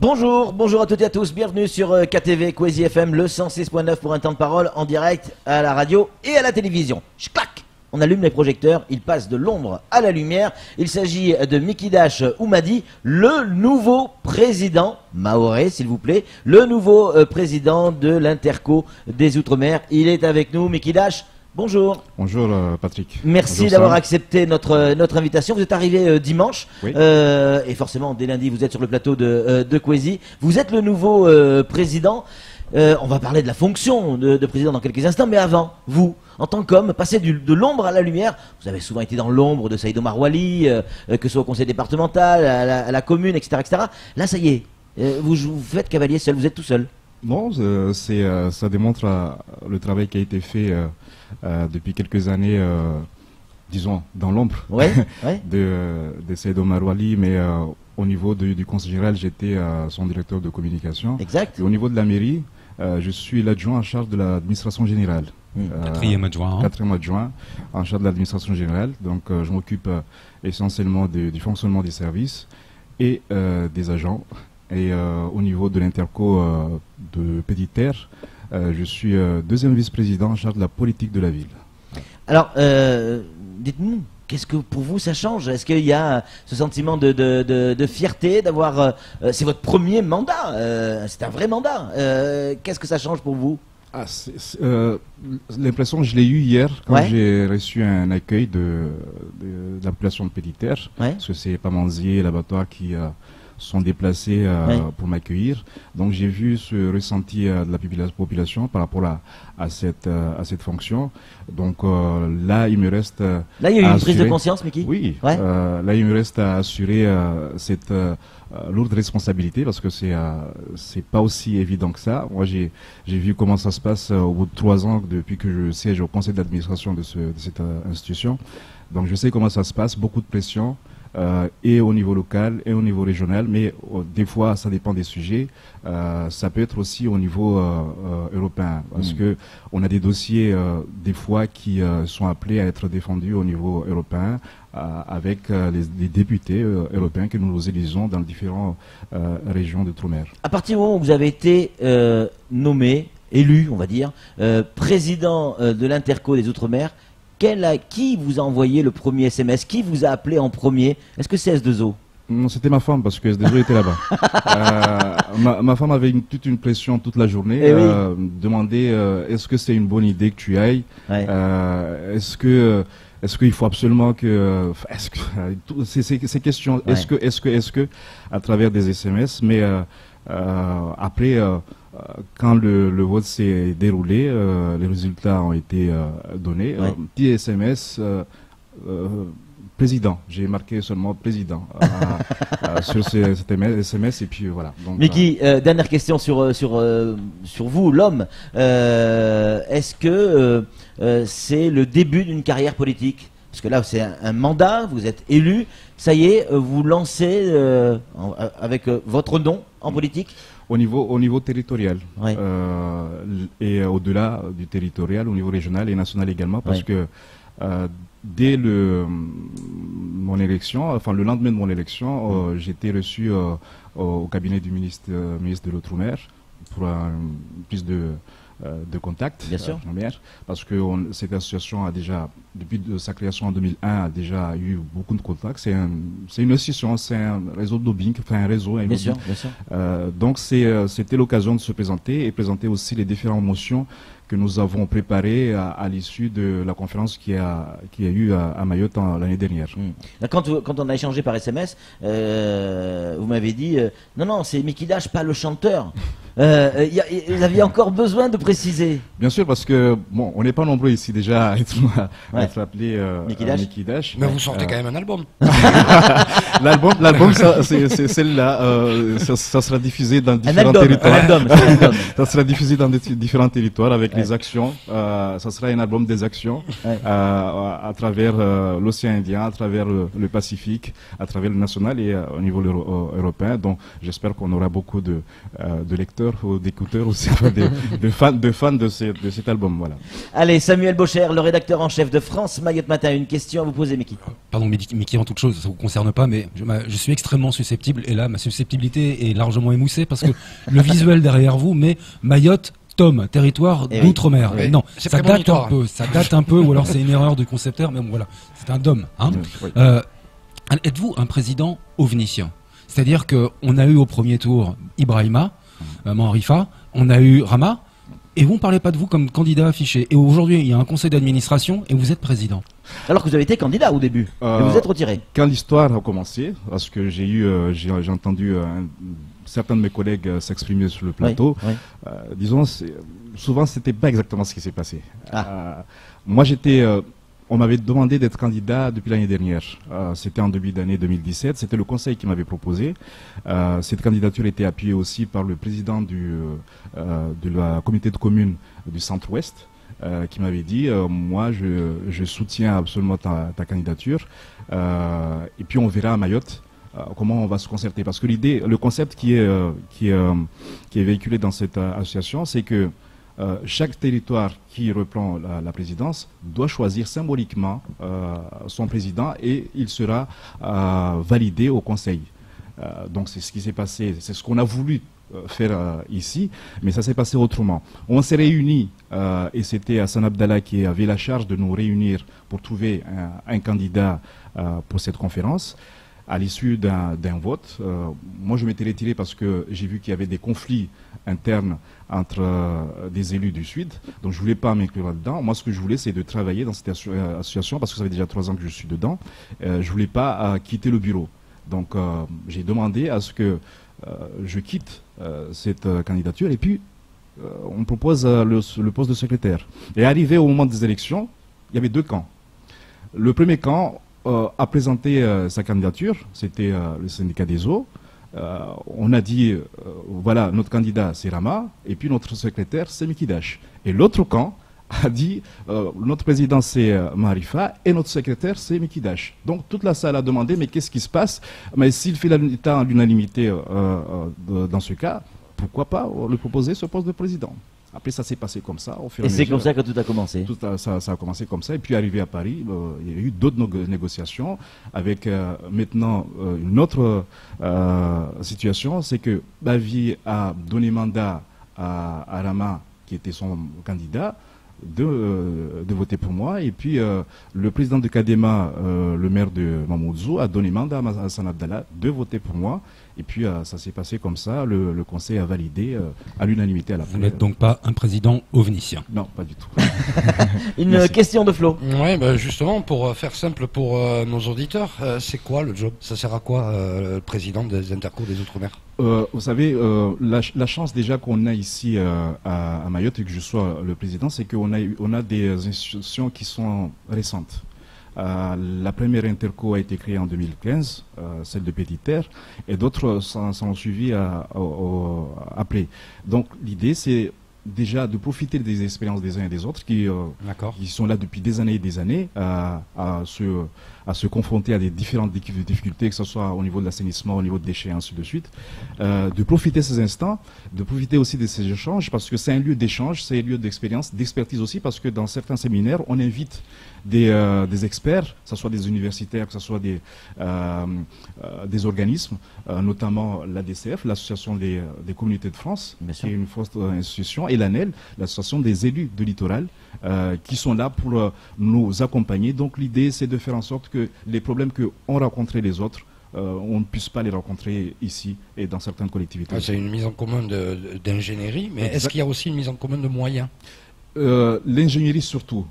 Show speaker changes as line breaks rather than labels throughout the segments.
Bonjour, bonjour à toutes et à tous, bienvenue sur KTV Kwezi FM, le 106.9 pour un temps de parole en direct à la radio et à la télévision. Clac, on allume les projecteurs, il passe de l'ombre à la lumière. Il s'agit de Mikidash Oumadi, le nouveau président, Maoré s'il vous plaît, le nouveau président de l'Interco des Outre-mer. Il est avec nous, Mikidash. Bonjour.
Bonjour Patrick.
Merci d'avoir accepté notre invitation. Vous êtes arrivé dimanche,
oui.
Et forcément dès lundi vous êtes sur le plateau de Kwezi. Vous êtes le nouveau président. On va parler de la fonction de président dans quelques instants, mais avant, vous, en tant qu'homme, passez de l'ombre à la lumière. Vous avez souvent été dans l'ombre de Saïd Omar Wali, que ce soit au conseil départemental, à la commune, etc., etc. Là, ça y est, vous faites cavalier seul, vous êtes tout seul.
Non, ça démontre le travail qui a été fait depuis quelques années, disons, dans l'ombre
ouais.
de Saïd Omar Wali, mais au niveau du conseil général, j'étais son directeur de communication.
Exact.
Et au niveau de la mairie, je suis l'adjoint en charge de l'administration générale.
Quatrième adjoint.
Quatrième adjoint en charge de l'administration générale. Donc je m'occupe essentiellement du fonctionnement des services et des agents. Et au niveau de l'Interco de Petite-Terre, je suis deuxième vice-président en charge de la politique de la ville.
Alors, dites-nous, qu'est-ce que pour vous ça change? Est-ce qu'il y a ce sentiment de fierté d'avoir... c'est votre premier mandat, c'est un vrai mandat. Qu'est-ce que ça change pour vous?
L'impression que je l'ai eue hier quand
Ouais.
j'ai reçu un accueil de la population de Petite-Terre,
Ouais.
parce que c'est Pamanzier et l'abattoir qui sont déplacés
Ouais.
pour m'accueillir. Donc j'ai vu ce ressenti de la population par rapport à cette fonction. Donc là, il me reste
Là, il y a eu
à
une prise de
assurer-
conscience, Mickey?
Oui,
Ouais.
là il me reste à assurer cette lourde responsabilité parce que c'est pas aussi évident que ça. Moi j'ai vu comment ça se passe au bout de 3 ans depuis que je siège au conseil d'administration de cette institution. Donc je sais comment ça se passe, beaucoup de pression. Et au niveau local et au niveau régional, mais des fois ça dépend des sujets. Ça peut être aussi au niveau européen, parce que on a des dossiers des fois qui sont appelés à être défendus au niveau européen avec les députés européens que nous élisons dans différentes régions d'outre-mer.
À partir du moment où vous avez été nommé, élu, on va dire, président de l'Interco des Outre-mer, qui vous a envoyé le premier SMS? Qui vous a appelé en premier? Est-ce que c'est S2O?
Non, c'était ma femme parce que S2O était là-bas. Ma femme avait toute une pression toute la journée.
Eh oui.
Demandait est-ce que c'est une bonne idée que tu ailles?
Ouais.
Est-ce qu'il faut absolument que ces questions,
Ouais.
est-ce que à travers des SMS, mais après quand le vote s'est déroulé, les résultats ont été donnés.
Ouais.
Petit SMS président, j'ai marqué seulement président sur cet SMS et puis voilà. Donc,
Mickey, dernière question sur vous, l'homme. Est-ce que c'est le début d'une carrière politique? Parce que là, c'est un mandat, vous êtes élu, ça y est, vous lancez avec votre nom en politique?
au niveau territorial,
Ouais.
et au-delà du territorial, au niveau régional et national également, parce
Ouais.
que dès mon élection, enfin le lendemain de mon élection, j'ai été reçu au cabinet du ministre de l'Outre-mer pour une prise de contact.
Bien sûr.
Parce que cette association a déjà, depuis sa création en 2001, a déjà eu beaucoup de contacts. C'est une association, c'est un réseau de lobbying, enfin un réseau.
Bien sûr, bien sûr.
Donc c'était l'occasion de se présenter et présenter aussi les différentes motions que nous avons préparées à l'issue de la conférence qui a eu à Mayotte l'année dernière.
Là, quand on a échangé par SMS, vous m'avez dit non, c'est Mikidash, pas le chanteur. Vous aviez encore besoin de préciser.
Bien sûr, parce que bon, on n'est pas nombreux ici déjà à être appelé
Mikidash.
Mikidash.
Mais vous sortez quand même un album.
L'album, c'est celle-là. Ça sera diffusé dans différents
album,
territoires.
un album, c'est un album.
Ça sera diffusé dans différents territoires avec les actions. Ça sera un album des actions à travers l'océan Indien, à travers le Pacifique, à travers le national et au niveau européen. Donc, j'espère qu'on aura beaucoup de lecteurs lecteurs ou d'écouteurs aussi, de fans de cet album. Voilà.
Allez, Samuel Bocher, le rédacteur en chef de France Mayotte Matin, une question à vous poser, Mickey.
Pardon, Mickey, en toute chose, ça vous concerne pas, mais je suis extrêmement susceptible, et là, ma susceptibilité est largement émoussée, parce que le visuel derrière vous met Mayotte, Tom, territoire d'outre-mer.
Oui.
Non,
C'est
ça date un
prémonitoire.
peu, ou alors c'est une erreur de concepteur, mais bon, voilà, c'est un DOM. Hein.
Oui.
Êtes-vous un président ovnicien? C'est-à-dire qu'on a eu au premier tour Ibrahima, Manrifa, on a eu Rama, et vous ne parlez pas de vous comme candidat affiché. Et aujourd'hui, il y a un conseil d'administration et vous êtes président.
Alors que vous avez été candidat au début, et vous êtes retiré.
Quand l'histoire a commencé, parce que j'ai entendu certains de mes collègues s'exprimer sur le plateau,
Oui.
disons, souvent c'était pas exactement ce qui s'est passé. Moi on m'avait demandé d'être candidat depuis l'année dernière. C'était en début d'année 2017. C'était le conseil qui m'avait proposé. Cette candidature était appuyée aussi par le président de la communauté de communes du Centre-Ouest, qui m'avait dit moi je soutiens absolument ta candidature. Et puis on verra à Mayotte comment on va se concerter. Parce que le concept qui est véhiculé dans cette association, c'est que chaque territoire qui reprend la présidence doit choisir symboliquement son président et il sera validé au Conseil. Donc c'est ce qui s'est passé, c'est ce qu'on a voulu faire ici, mais ça s'est passé autrement. On s'est réunis et c'était Hassan Abdallah qui avait la charge de nous réunir pour trouver un candidat pour cette conférence. À l'issue d'un vote, moi je m'étais retiré parce que j'ai vu qu'il y avait des conflits internes entre des élus du Sud, donc je voulais pas m'inclure là-dedans. Moi ce que je voulais c'est de travailler dans cette association parce que ça fait déjà 3 ans que je suis dedans. Je voulais pas quitter le bureau. Donc j'ai demandé à ce que je quitte cette candidature et puis on me propose le poste de secrétaire. Et arrivé au moment des élections, il y avait 2 camps. Le premier camp a présenté sa candidature, c'était le syndicat des eaux. On a dit, voilà, notre candidat c'est Rama, et puis notre secrétaire c'est Mikidash. Et l'autre camp a dit, notre président c'est Marifa, et notre secrétaire c'est Mikidash. Donc toute la salle a demandé, mais qu'est-ce qui se passe? Mais s'il fait l'unanimité dans ce cas, pourquoi pas lui proposer ce poste de président? Après, ça s'est passé comme ça.
Et c'est comme ça que tout a commencé.
Ça a commencé comme ça. Et puis, arrivé à Paris, il y a eu d'autres négociations avec maintenant une autre situation. C'est que Bavi a donné mandat à Rama, qui était son candidat, de voter pour moi. Et puis, le président de Kadema, le maire de Mamoudzou, a donné mandat à Hassan Abdallah de voter pour moi. Et puis, ça s'est passé comme ça. Le conseil a validé à l'unanimité à la fin.
Vous n'êtes donc pas un président ovnicien?
Non, pas du tout.
Une question de Flo.
Oui, ben justement, pour faire simple pour nos auditeurs, c'est quoi le job? Ça sert à quoi, le président des intercours des Outre-mer?
Vous savez, la chance déjà qu'on a ici à Mayotte et que je sois le président, c'est qu'on a des institutions qui sont récentes. La première interco a été créée en 2015, celle de Petite Terre, et d'autres s'en ont suivi après. Donc l'idée c'est déjà de profiter des expériences des uns et des autres qui sont là depuis des années et des années à se confronter à des différentes difficultés, que ce soit au niveau de l'assainissement, au niveau de déchets, ainsi de suite. De profiter de ces instants, de profiter aussi de ces échanges, parce que c'est un lieu d'échange, c'est un lieu d'expérience, d'expertise aussi, parce que dans certains séminaires, on invite des experts, que ce soit des universitaires, que ce soit des organismes, notamment l'ADCF, l'Association des communautés de France, qui est une forte institution, et l'ANEL, l'Association des élus de littoral, qui sont là pour nous accompagner. Donc l'idée, c'est de faire en sorte que les problèmes qu'ont rencontrés les autres, on ne puisse pas les rencontrer ici et dans certaines collectivités.
C'est une mise en commun d'ingénierie, mais est-ce qu'il y a aussi une mise en commun de moyens?
L'ingénierie surtout.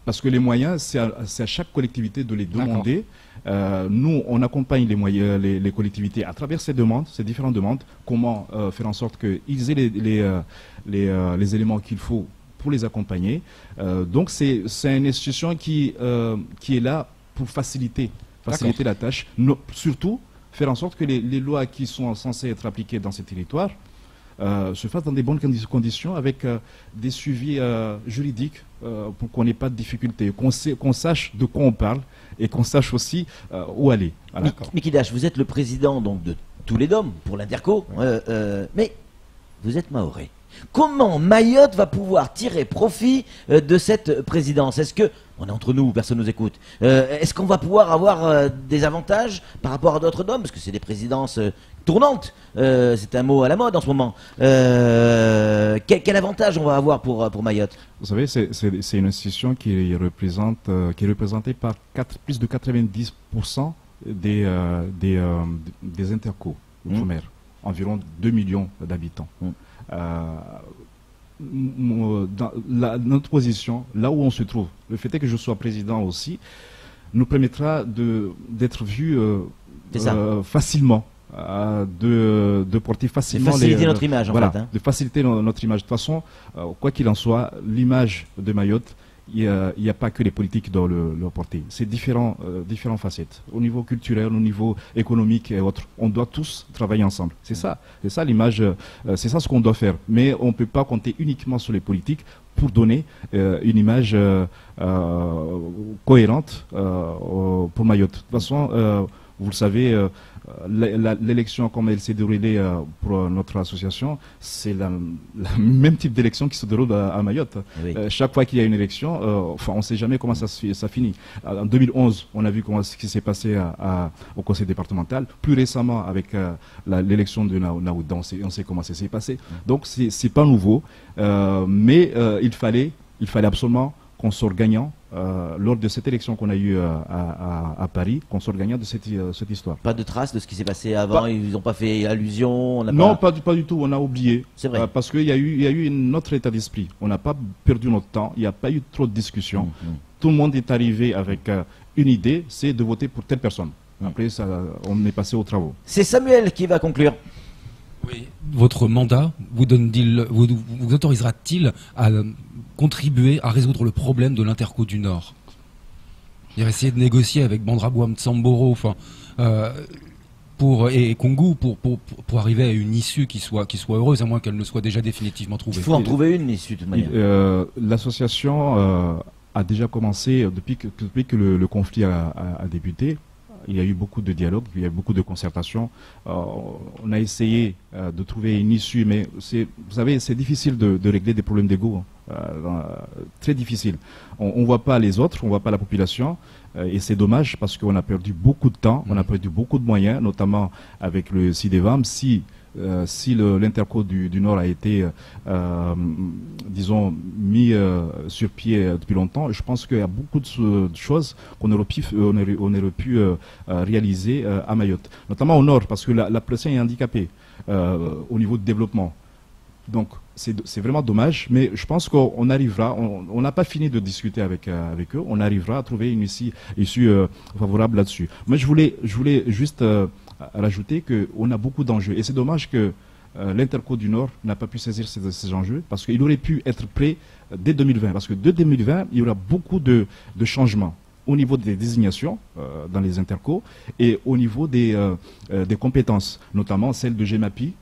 Parce que les moyens, c'est à chaque collectivité de les demander. Nous, on accompagne les collectivités à travers ces demandes, ces différentes demandes. Comment faire en sorte qu'ils aient les éléments qu'il faut pour les accompagner. Donc, c'est une institution qui est là pour faciliter la tâche. Surtout, faire en sorte que les lois qui sont censées être appliquées dans ces territoires se fassent dans des bonnes conditions avec des suivis juridiques pour qu'on n'ait pas de difficultés, qu'on sache de quoi on parle et qu'on sache aussi où aller. Voilà.
Mikidash, vous êtes le président donc de tous les DOM pour l'Interco, mais vous êtes mahorais. Comment Mayotte va pouvoir tirer profit de cette présidence? Est-ce que, on est entre nous, personne nous écoute, est-ce qu'on va pouvoir avoir des avantages par rapport à d'autres DOM? Parce que c'est des présidences tournantes, c'est un mot à la mode en ce moment. Quel avantage on va avoir pour Mayotte?
Vous savez, c'est une institution qui est représentée par plus de 90% des intercos outre-mer, environ 2 millions d'habitants. Dans notre position, là où on se trouve, le fait est que je sois président aussi, nous permettra d'être vu facilement, de porter facilement...
De faciliter notre image, en
voilà,
fait. Hein.
De faciliter notre image. De toute façon, quoi qu'il en soit, l'image de Mayotte, il n'y a pas que les politiques qui doivent le porter. C'est différentes facettes. Au niveau culturel, au niveau économique et autres. On doit tous travailler ensemble. C'est ça l'image, c'est ça ce qu'on doit faire. Mais on ne peut pas compter uniquement sur les politiques pour donner une image cohérente pour Mayotte. De toute façon, vous le savez, l'élection comme elle s'est déroulée pour notre association, c'est le même type d'élection qui se déroule à Mayotte.
Oui.
Chaque fois qu'il y a une élection, on ne sait jamais comment ça finit. En 2011, on a vu ce qui s'est passé au conseil départemental. Plus récemment, avec l'élection de Naouda, on sait comment ça s'est passé. Donc, c'est pas nouveau, mais il fallait absolument qu'on sorte gagnant lors de cette élection qu'on a eue à Paris, qu'on sorte gagnant de cette histoire.
Pas de traces de ce qui s'est passé avant, ils n'ont pas fait allusion?
Non, pas du tout, on a oublié.
C'est vrai.
Parce qu'il y a eu un autre état d'esprit. On n'a pas perdu notre temps, il n'y a pas eu trop de discussions. Tout le monde est arrivé avec une idée, c'est de voter pour telle personne. Après, on est passé aux travaux.
C'est Samuel qui va conclure.
Oui. Votre mandat vous autorisera-t-il à contribuer à résoudre le problème de l'Interco du Nord? C'est-à-dire essayer de négocier avec Bandraboam Tsamboro, et Congo pour arriver à une issue qui soit heureuse, à moins qu'elle ne soit déjà définitivement trouvée.
Il faut en trouver une issue de toute manière.
L'association a déjà commencé depuis que le conflit a débuté. Il y a eu beaucoup de dialogues, il y a eu beaucoup de concertations. On a essayé de trouver une issue, mais vous savez, c'est difficile de régler des problèmes d'ego. Très difficile. On ne voit pas les autres, on ne voit pas la population. Et c'est dommage parce qu'on a perdu beaucoup de temps, on a perdu beaucoup de moyens, notamment avec le CIDEVAM. Si l'Interco du Nord a été, disons, mis sur pied depuis longtemps, je pense qu'il y a beaucoup de choses qu'on aurait pu réaliser à Mayotte, notamment au Nord, parce que la population est handicapée au niveau de développement. Donc, c'est vraiment dommage, mais je pense qu'on arrivera, on n'a pas fini de discuter avec eux, on arrivera à trouver une issue favorable là-dessus. Moi, je voulais juste rajouter qu'on a beaucoup d'enjeux, et c'est dommage que l'Interco du Nord n'a pas pu saisir ces enjeux, parce qu'il aurait pu être prêt dès 2020, parce que dès 2020, il y aura beaucoup de changements au niveau des désignations dans les intercos et au niveau des compétences, notamment celle de GEMAPI,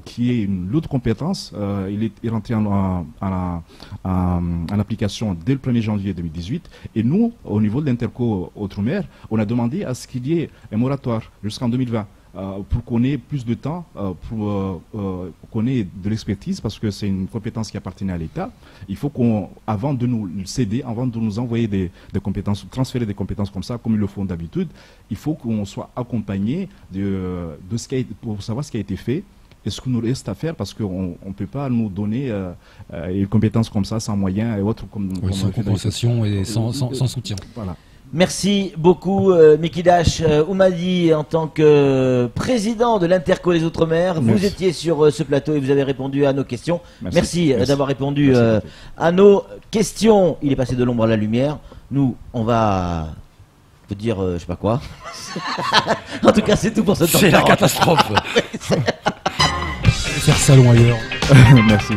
qui est une lourde compétence. Il est rentré en application dès le 1er janvier 2018. Et nous, au niveau de l'Interco Outre-mer, on a demandé à ce qu'il y ait un moratoire jusqu'en 2020. Pour qu'on ait plus de temps, pour qu'on ait de l'expertise, parce que c'est une compétence qui appartenait à l'État. Il faut avant de nous céder, avant de nous envoyer des compétences, transférer des compétences comme ça, comme ils le font d'habitude, il faut qu'on soit accompagné pour savoir ce qui a été fait et ce qu'il nous reste à faire, parce qu'on ne peut pas nous donner une compétence comme ça, sans moyens et autres.
Sans compensation et sans soutien.
Voilà.
Merci beaucoup Mikidash Oumadi, en tant que président de l'Interco des Outre-mer. Vous étiez sur ce plateau et vous avez répondu à nos questions. Merci d'avoir répondu à nos questions. Il est passé de l'ombre à la lumière. Nous, on va vous dire je sais pas quoi. En tout cas, c'est tout pour ce temps.
C'est la catastrophe.
Faire salon ailleurs.
Merci.